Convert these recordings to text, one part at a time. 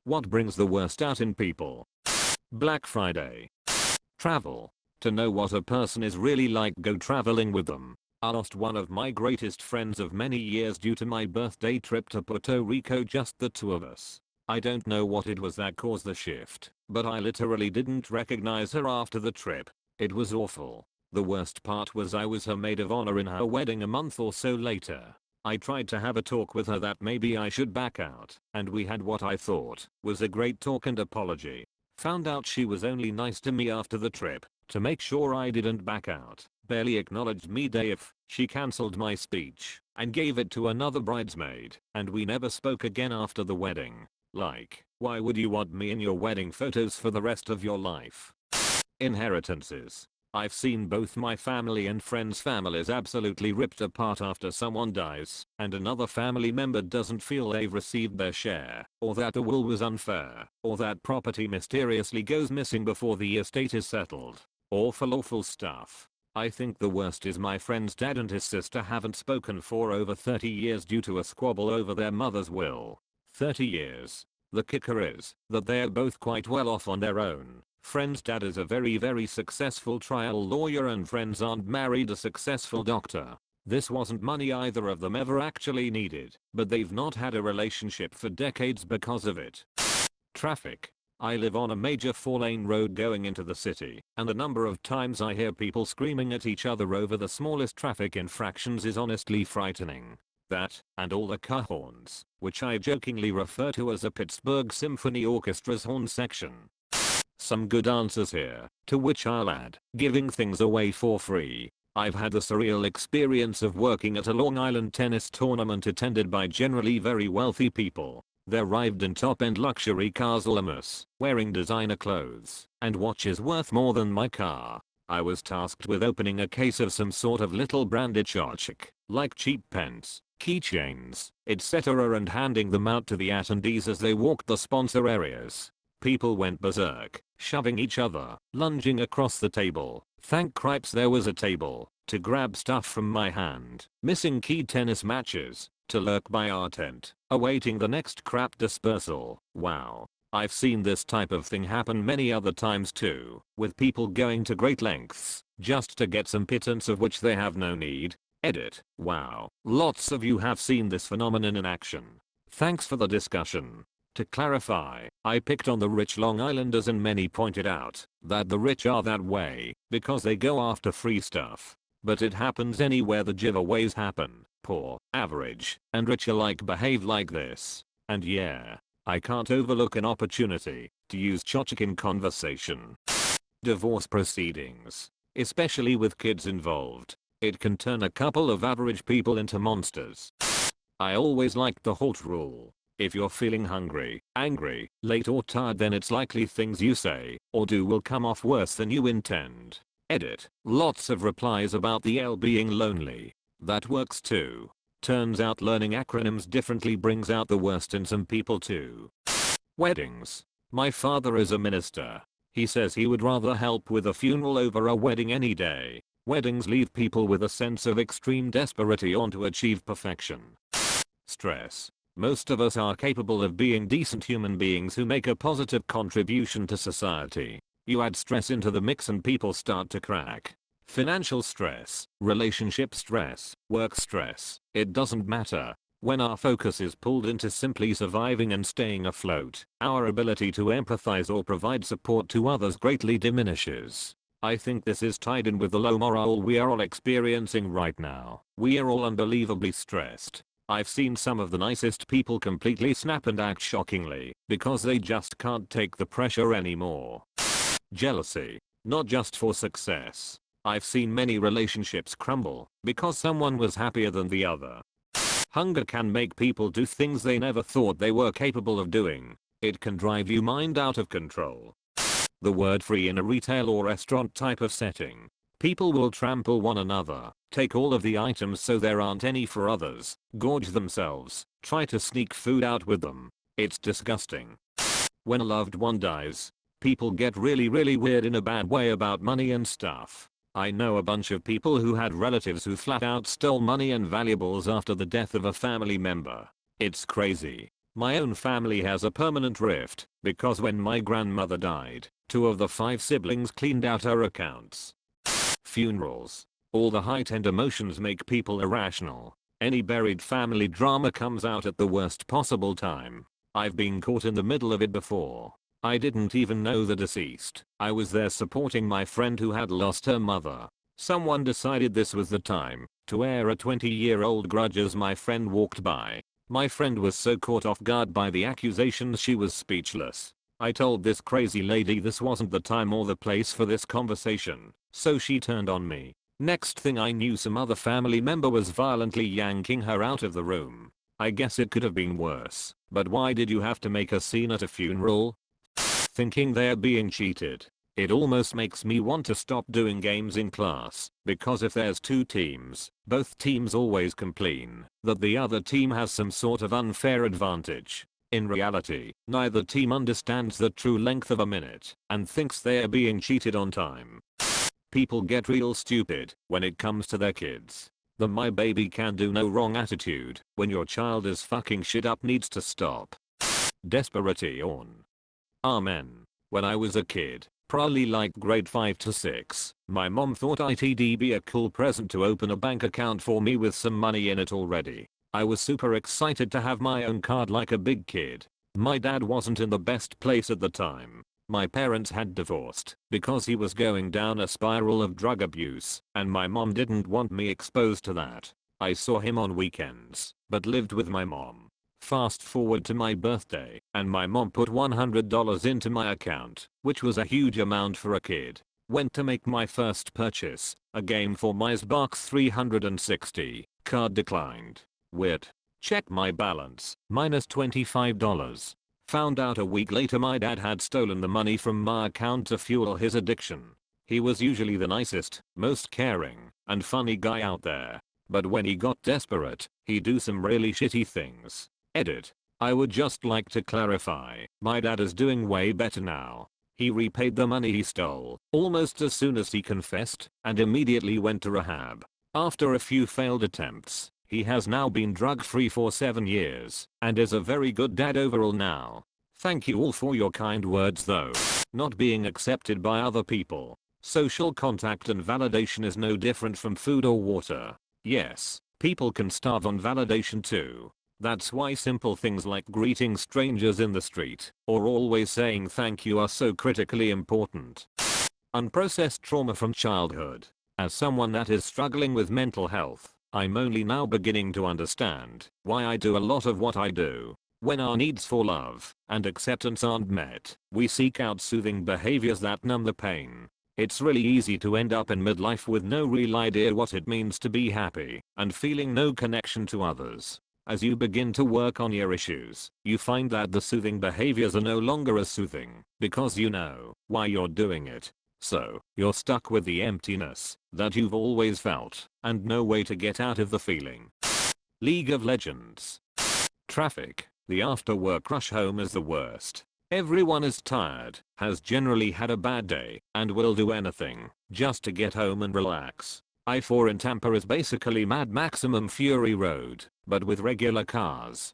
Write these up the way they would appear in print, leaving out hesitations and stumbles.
What brings the worst out in people? Black Friday. Travel. To know what a person is really like, go traveling with them. I lost one of my greatest friends of many years due to my birthday trip to Puerto Rico, just the two of us. I don't know what it was that caused the shift, but I literally didn't recognize her after the trip. It was awful. The worst part was I was her maid of honor in her wedding a month or so later. I tried to have a talk with her that maybe I should back out, and we had what I thought was a great talk and apology. Found out she was only nice to me after the trip, to make sure I didn't back out. Barely acknowledged me if she cancelled my speech and gave it to another bridesmaid, and we never spoke again after the wedding. Like, why would you want me in your wedding photos for the rest of your life? Inheritances. I've seen both my family and friends' families absolutely ripped apart after someone dies, and another family member doesn't feel they've received their share, or that the will was unfair, or that property mysteriously goes missing before the estate is settled. Awful stuff. I think the worst is my friend's dad and his sister haven't spoken for over 30 years due to a squabble over their mother's will. 30 years. The kicker is that they're both quite well off on their own. Friend's dad is a very successful trial lawyer and friend's aunt married a successful doctor. This wasn't money either of them ever actually needed, but they've not had a relationship for decades because of it. Traffic. I live on a major 4-lane road going into the city, and the number of times I hear people screaming at each other over the smallest traffic infractions is honestly frightening. That, and all the car horns, which I jokingly refer to as a Pittsburgh Symphony Orchestra's horn section. Some good answers here, to which I'll add, giving things away for free. I've had the surreal experience of working at a Long Island tennis tournament attended by generally very wealthy people. They arrived in top-end luxury cars almost, wearing designer clothes, and watches worth more than my car. I was tasked with opening a case of some sort of little branded tchotchke, like cheap pens, keychains, etc., and handing them out to the attendees as they walked the sponsor areas. People went berserk, shoving each other, lunging across the table. Thank cripes there was a table to grab stuff from my hand, missing key tennis matches, to lurk by our tent, awaiting the next crap dispersal. Wow. I've seen this type of thing happen many other times too, with people going to great lengths just to get some pittance of which they have no need. Edit. Wow. Lots of you have seen this phenomenon in action. Thanks for the discussion. To clarify, I picked on the rich Long Islanders and many pointed out that the rich are that way because they go after free stuff. But it happens anywhere the giveaways happen. Poor, average, and rich alike behave like this. And yeah, I can't overlook an opportunity to use tchotchke in conversation. Divorce proceedings. Especially with kids involved. It can turn a couple of average people into monsters. I always liked the HALT rule. If you're feeling hungry, angry, late or tired, then it's likely things you say or do will come off worse than you intend. Edit. Lots of replies about the L being lonely. That works too. Turns out learning acronyms differently brings out the worst in some people too. Weddings. My father is a minister. He says he would rather help with a funeral over a wedding any day. Weddings leave people with a sense of extreme desperation on to achieve perfection. Stress. Most of us are capable of being decent human beings who make a positive contribution to society. You add stress into the mix and people start to crack. Financial stress, relationship stress, work stress, it doesn't matter. When our focus is pulled into simply surviving and staying afloat, our ability to empathize or provide support to others greatly diminishes. I think this is tied in with the low morale we are all experiencing right now. We are all unbelievably stressed. I've seen some of the nicest people completely snap and act shockingly because they just can't take the pressure anymore. Jealousy. Not just for success. I've seen many relationships crumble because someone was happier than the other. Hunger can make people do things they never thought they were capable of doing. It can drive your mind out of control. The word free in a retail or restaurant type of setting. People will trample one another, take all of the items so there aren't any for others, gorge themselves, try to sneak food out with them. It's disgusting. When a loved one dies, people get really weird in a bad way about money and stuff. I know a bunch of people who had relatives who flat out stole money and valuables after the death of a family member. It's crazy. My own family has a permanent rift because when my grandmother died, 2 of the 5 siblings cleaned out her accounts. Funerals. All the heightened emotions make people irrational. Any buried family drama comes out at the worst possible time. I've been caught in the middle of it before. I didn't even know the deceased. I was there supporting my friend who had lost her mother. Someone decided this was the time to air a 20-year-old grudge as my friend walked by. My friend was so caught off guard by the accusations she was speechless. I told this crazy lady this wasn't the time or the place for this conversation, so she turned on me. Next thing I knew, some other family member was violently yanking her out of the room. I guess it could have been worse, but why did you have to make a scene at a funeral? Thinking they're being cheated. It almost makes me want to stop doing games in class, because if there's 2 teams, both teams always complain that the other team has some sort of unfair advantage. In reality, neither team understands the true length of a minute and thinks they're being cheated on time. People get real stupid when it comes to their kids. The "my baby can do no wrong" attitude when your child is fucking shit up needs to stop. Desperation. Amen. When I was a kid, probably like grade 5 to 6, my mom thought it'd be a cool present to open a bank account for me with some money in it already. I was super excited to have my own card like a big kid. My dad wasn't in the best place at the time. My parents had divorced because he was going down a spiral of drug abuse, and my mom didn't want me exposed to that. I saw him on weekends, but lived with my mom. Fast forward to my birthday, and my mom put $100 into my account, which was a huge amount for a kid. Went to make my first purchase, a game for my Xbox 360, card declined. Weird. Check my balance, minus $25. Found out a week later my dad had stolen the money from my account to fuel his addiction. He was usually the nicest, most caring, and funny guy out there. But when he got desperate, he'd do some really shitty things. Edit. I would just like to clarify, my dad is doing way better now. He repaid the money he stole almost as soon as he confessed and immediately went to rehab. After a few failed attempts, he has now been drug-free for 7 years and is a very good dad overall now. Thank you all for your kind words though. Not being accepted by other people. Social contact and validation is no different from food or water. Yes, people can starve on validation too. That's why simple things like greeting strangers in the street or always saying thank you are so critically important. Unprocessed trauma from childhood. As someone that is struggling with mental health, I'm only now beginning to understand why I do a lot of what I do. When our needs for love and acceptance aren't met, we seek out soothing behaviors that numb the pain. It's really easy to end up in midlife with no real idea what it means to be happy and feeling no connection to others. As you begin to work on your issues, you find that the soothing behaviors are no longer as soothing because you know why you're doing it. So, you're stuck with the emptiness that you've always felt and no way to get out of the feeling. League of Legends. Traffic. The after work rush home is the worst. Everyone is tired, has generally had a bad day, and will do anything just to get home and relax. I-4 in Tampa is basically Mad Maximum Fury Road, but with regular cars.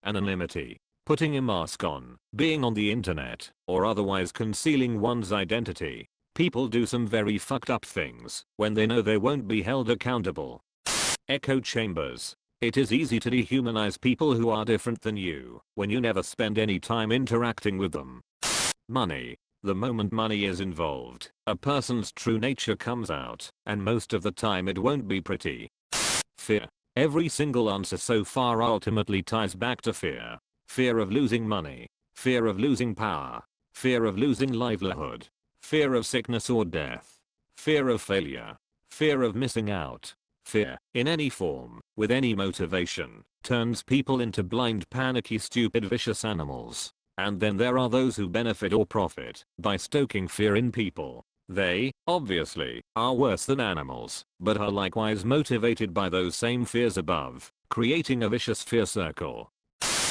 Anonymity. Putting a mask on, being on the internet, or otherwise concealing one's identity. People do some very fucked up things when they know they won't be held accountable. Echo chambers. It is easy to dehumanize people who are different than you when you never spend any time interacting with them. Money. The moment money is involved, a person's true nature comes out, and most of the time it won't be pretty. Fear. Every single answer so far ultimately ties back to fear. Fear of losing money, fear of losing power, fear of losing livelihood, fear of sickness or death, fear of failure, fear of missing out. Fear, in any form, with any motivation, turns people into blind, panicky, stupid, vicious animals. And then there are those who benefit or profit by stoking fear in people. They, obviously, are worse than animals, but are likewise motivated by those same fears above, creating a vicious fear circle.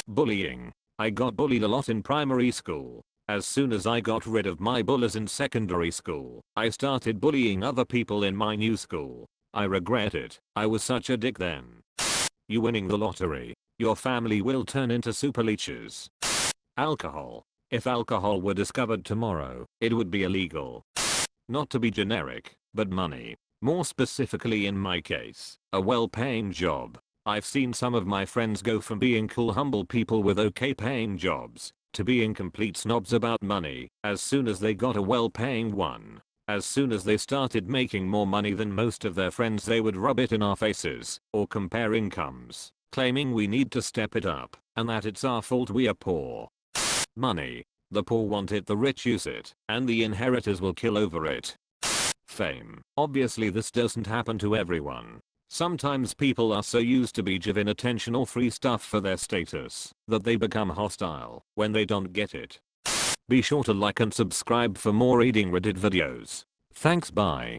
Bullying. I got bullied a lot in primary school. As soon as I got rid of my bullies in secondary school, I started bullying other people in my new school. I regret it. I was such a dick then. You winning the lottery. Your family will turn into super leeches. Alcohol. If alcohol were discovered tomorrow, it would be illegal. Not to be generic, but money. More specifically in my case, a well-paying job. I've seen some of my friends go from being cool humble people with okay paying jobs, to being complete snobs about money as soon as they got a well-paying one. As soon as they started making more money than most of their friends, they would rub it in our faces or compare incomes, claiming we need to step it up and that it's our fault we are poor. Money. The poor want it, the rich use it, and the inheritors will kill over it. Fame. Obviously this doesn't happen to everyone. Sometimes people are so used to be given attention or free stuff for their status that they become hostile when they don't get it. Be sure to like and subscribe for more reading Reddit videos. Thanks, bye.